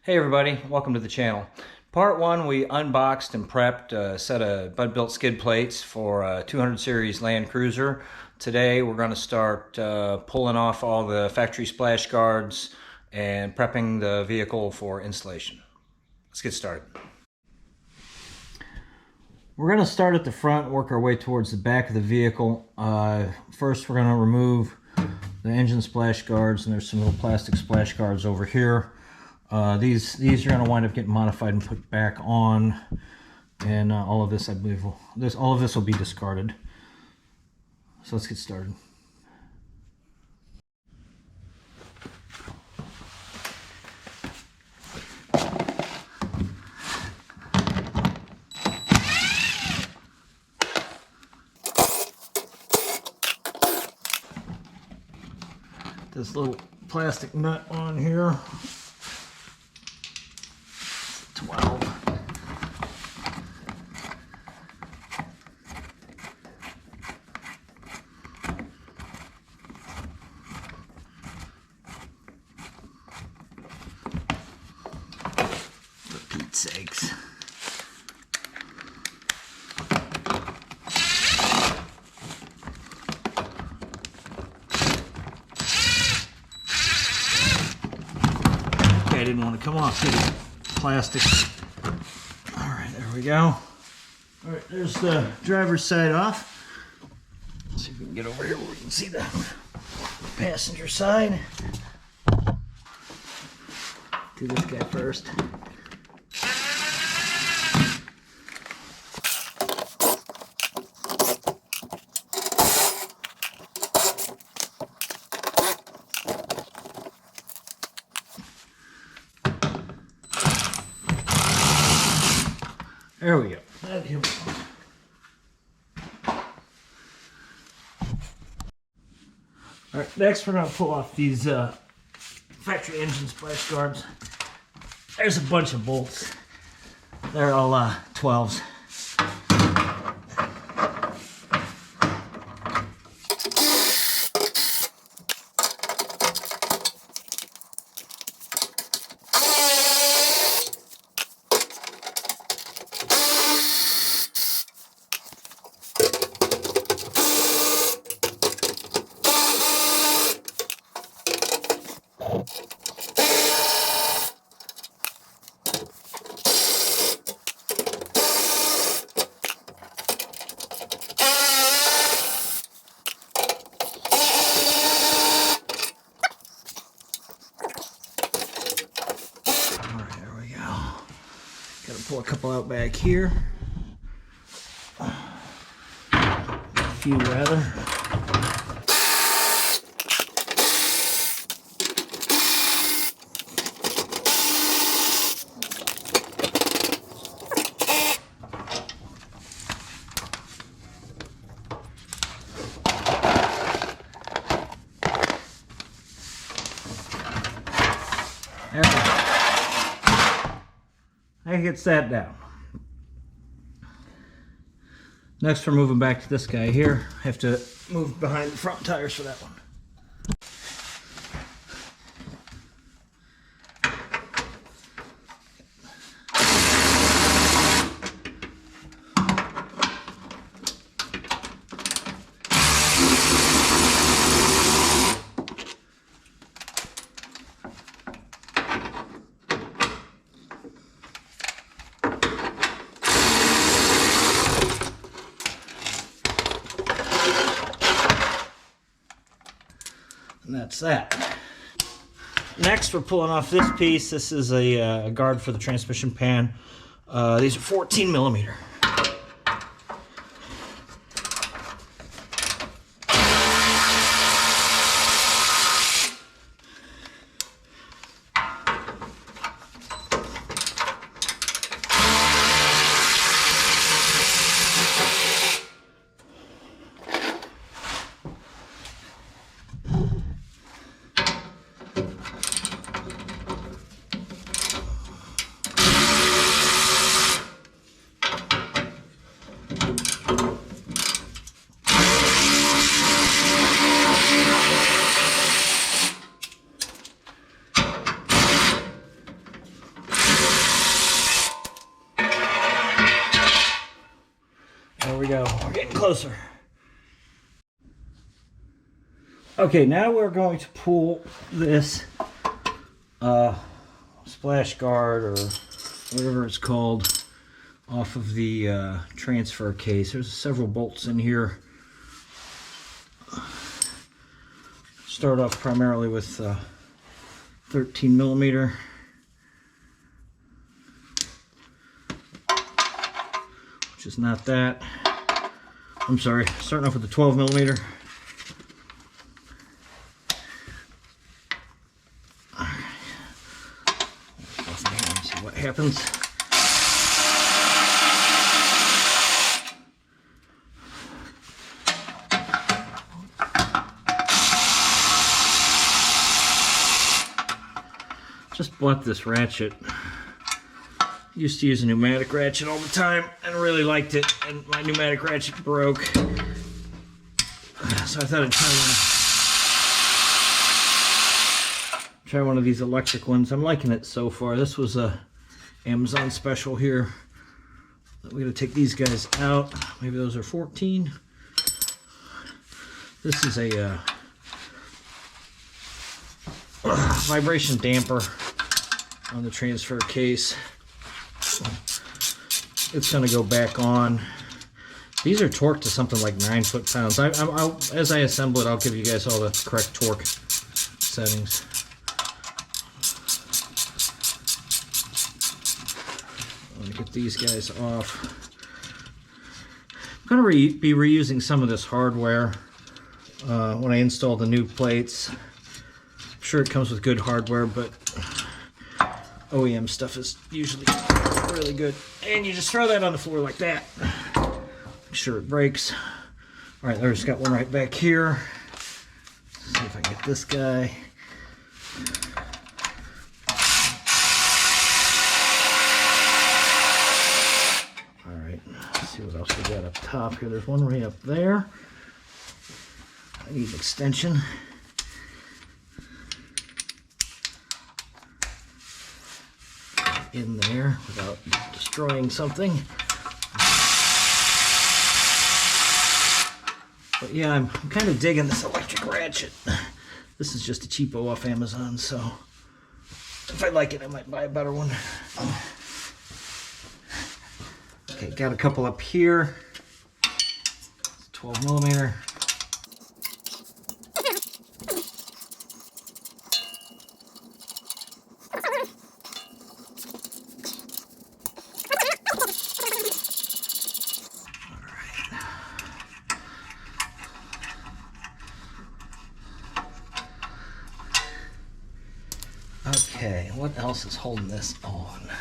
Hey everybody, welcome to the channel. Part 1, we unboxed and prepped a set of Bud-Built skid plates for a 200 series Land Cruiser. Today we're going to start pulling off all the factory splash guards and prepping the vehicle for installation. Let's get started. We're going to start at the front, work our way towards the back of the vehicle. First we're going to remove the engine splash guards, and there's some little plastic splash guards over here. These are going to wind up getting modified and put back on, and all of this, I believe, all of this will be discarded. So let's get started. This little plastic nut on here. 12. For Pete's sakes. Okay, I didn't want to come off, did it? Plastic. All right, there we go. All right, there's the driver's side off. Let's see if we can get over here where we can see the passenger side. Do this guy first. There we go. All right, next we're going to pull off these factory engine splash guards. There's a bunch of bolts. They're all 12s. Gotta pull a couple out back here. A few rather. There we go. I get that down. Next we're moving back to this guy here. I have to move behind the front tires for that one. And that's that. Next, we're pulling off this piece. This is a guard for the transmission pan. These are 14 millimeter. go. We're getting closer. Okay, now we're going to pull this splash guard or whatever it's called off of the transfer case. There's several bolts in here. Start off primarily with 13 millimeter. Which is not that. I'm sorry, starting off with the 12 millimeter. See what happens. Just bought this ratchet. Used to use a pneumatic ratchet all the time and really liked it, and my pneumatic ratchet broke. So I thought I'd try one of these electric ones. I'm liking it so far. This was a Amazon special here. We're gonna take these guys out. Maybe those are 14. This is a vibration damper on the transfer case. It's going to go back on. These are torqued to something like 9 foot-pounds. As I assemble it, I'll give you guys all the correct torque settings. I'm going to get these guys off. I'm going to be reusing some of this hardware when I install the new plates. I'm sure it comes with good hardware, but OEM stuff is usually really good. And you just throw that on the floor like that. Make sure it breaks. All right, there's got one right back here. Let's see if I can get this guy. All right, let's see what else we got up top here. There's one right up there. I need an extension. In there without destroying something. But yeah, I'm kind of digging this electric ratchet. This is just a cheapo off Amazon, so if I like it, I might buy a better one. Okay, got a couple up here. 12 millimeter. Okay, what else is holding this on? I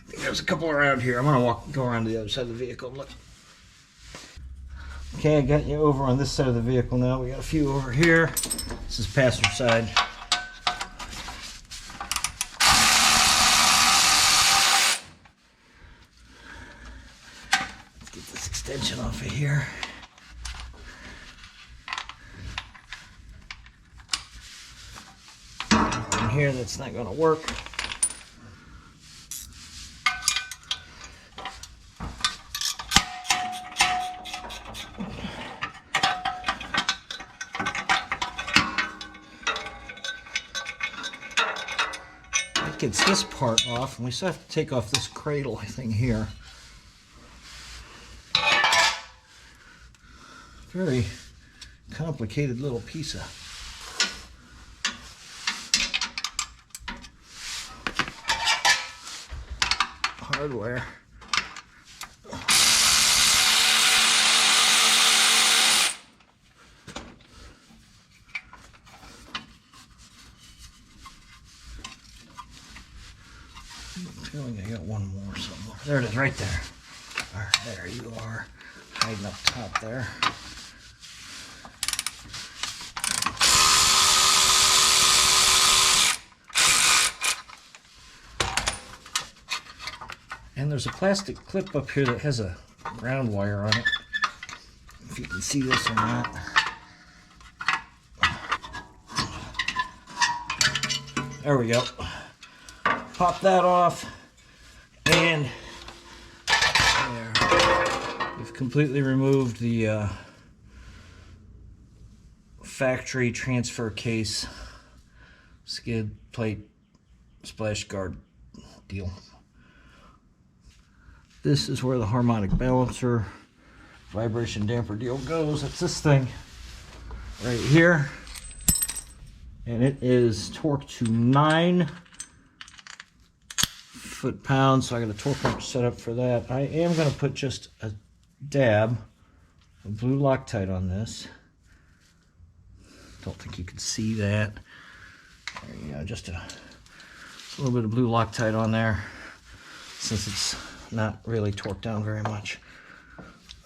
think there's a couple around here. I'm gonna go around to the other side of the vehicle and look. Okay, I got you over on this side of the vehicle now. We got a few over here. This is passenger side. Let's get this extension off of here. Here that's not going to work. That gets this part off, and we still have to take off this cradle thing here. Very complicated little piece of hardware. I'm feeling I got one more somewhere. There it is, right there. All right, there you are, hiding up top there. And there's a plastic clip up here that has a ground wire on it. If you can see this or not. There we go. Pop that off. And there. We've completely removed the factory transfer case skid plate splash guard deal. This is where the harmonic balancer vibration damper deal goes. It's this thing right here, and it is torqued to 9 foot-pounds, so I got a torque wrench set up for that. I am going to put just a dab of blue Loctite on this. Don't think you can see that. There you go, just a little bit of blue Loctite on there, since it's not really torqued down very much.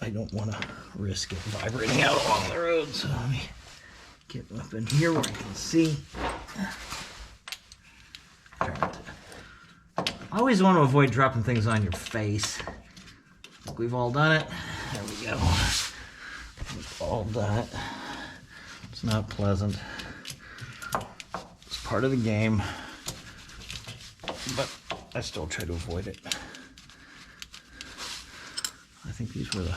I don't want to risk it vibrating out along the road, so let me get up in here where you can see. I always want to avoid dropping things on your face. I think we've all done it. There we go. We've all done it. It's not pleasant. It's part of the game, but I still try to avoid it. I think these were the...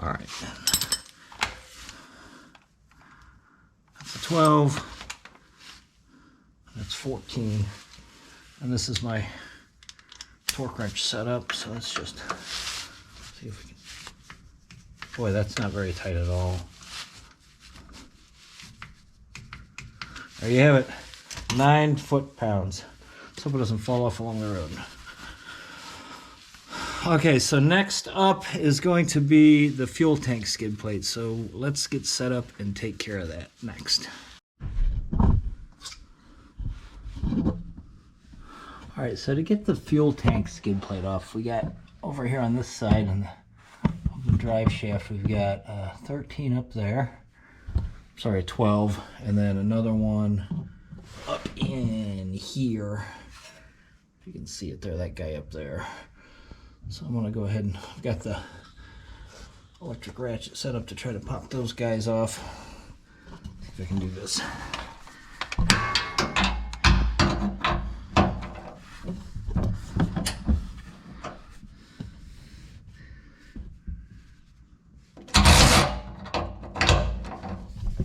All right, that's a 12, that's 14, and this is my torque wrench setup, so let's just see if we can... Boy, that's not very tight at all. There you have it, 9 foot-pounds. Let's hope it doesn't fall off along the road. Okay, so next up is going to be the fuel tank skid plate. So let's get set up and take care of that next. All right, so to get the fuel tank skid plate off, we got over here on this side of the drive shaft, we've got 13 up there. Sorry, 12, and then another one up in here. If you can see it there, that guy up there. So I'm gonna go ahead and I've got the electric ratchet set up to try to pop those guys off. See if I can do this.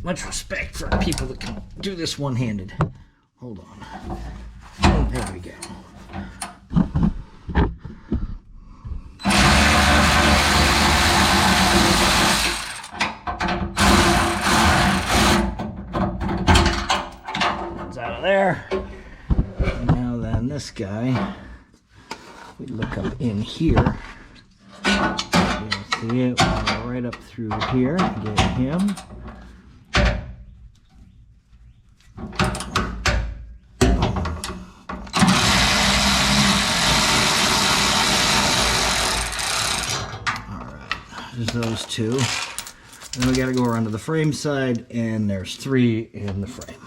Much respect for people that can do this one-handed. Hold on. Oh, there we go. One's out of there. And now then, this guy, we look up in here. You'll see it. We'll go right up through here and get him. There's those two. And then we got to go around to the frame side, and there's 3 in the frame.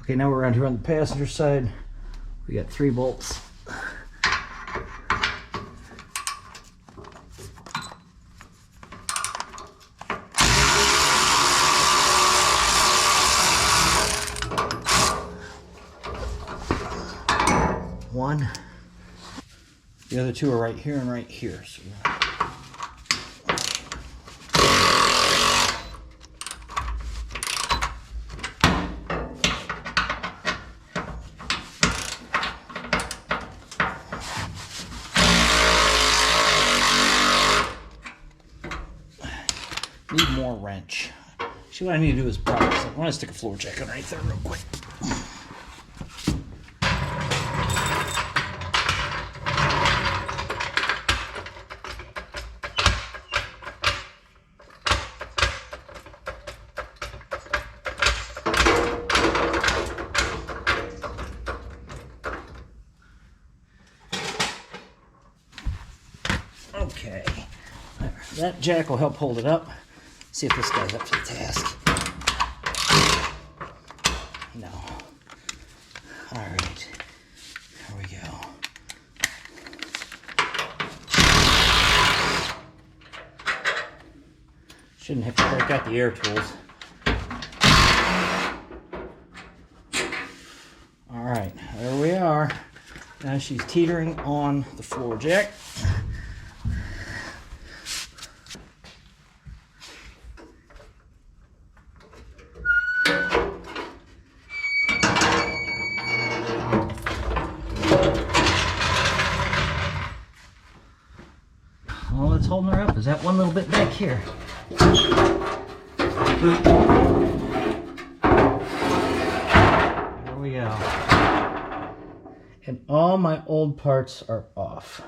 Okay, now we're around here on the passenger side. We got 3 bolts. One. The other 2 are right here and right here. So need more wrench. Actually, what I need to do is practice. I want to stick a floor jack underneath there real quick. Okay, that jack will help hold it up. See if this guy's up to the task. No. All right, here we go. Shouldn't have to break out the air tools. All right, there we are. Now she's teetering on the floor jack. All that's holding her up is that one little bit back here. There we go. And all my old parts are off.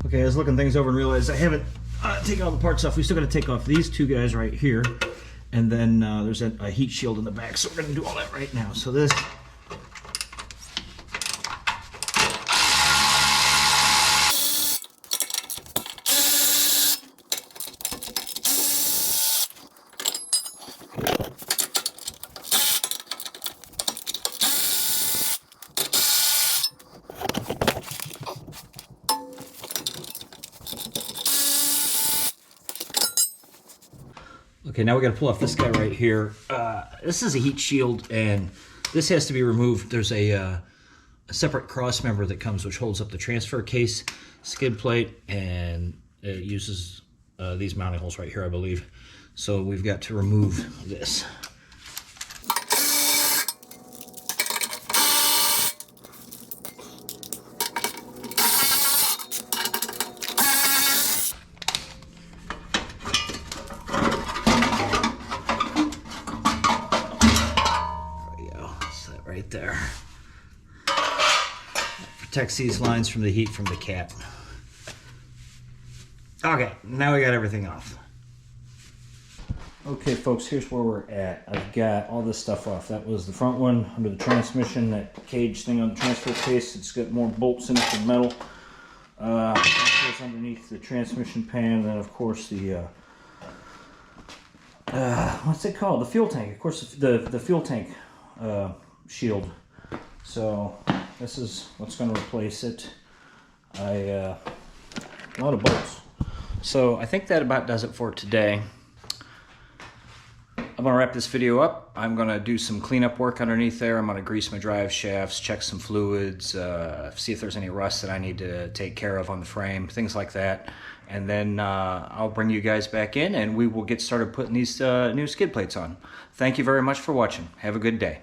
Okay, I was looking things over and realized I haven't taken all the parts off. We still got to take off these two guys right here. And then there's a heat shield in the back, so we're going to do all that right now. So this... Okay, now we got to pull off this guy right here. This is a heat shield, and this has to be removed. There's a separate cross member that comes, which holds up the transfer case skid plate, and it uses these mounting holes right here, I believe. So we've got to remove this. Right there. Protects these lines from the heat from the cap. Okay, now we got everything off. Okay folks, here's where we're at. I've got all this stuff off. That was the front one under the transmission, that cage thing on the transfer case. It's got more bolts in it than metal. Goes underneath the transmission pan, and then of course the what's it called? The fuel tank. Of course the fuel tank shield. So this is what's going to replace it. A lot of bolts. So I think that about does it for today. I'm going to wrap this video up. I'm going to do some cleanup work underneath there. I'm going to grease my drive shafts, check some fluids, see if there's any rust that I need to take care of on the frame, things like that. And then I'll bring you guys back in and we will get started putting these new skid plates on. Thank you very much for watching. Have a good day.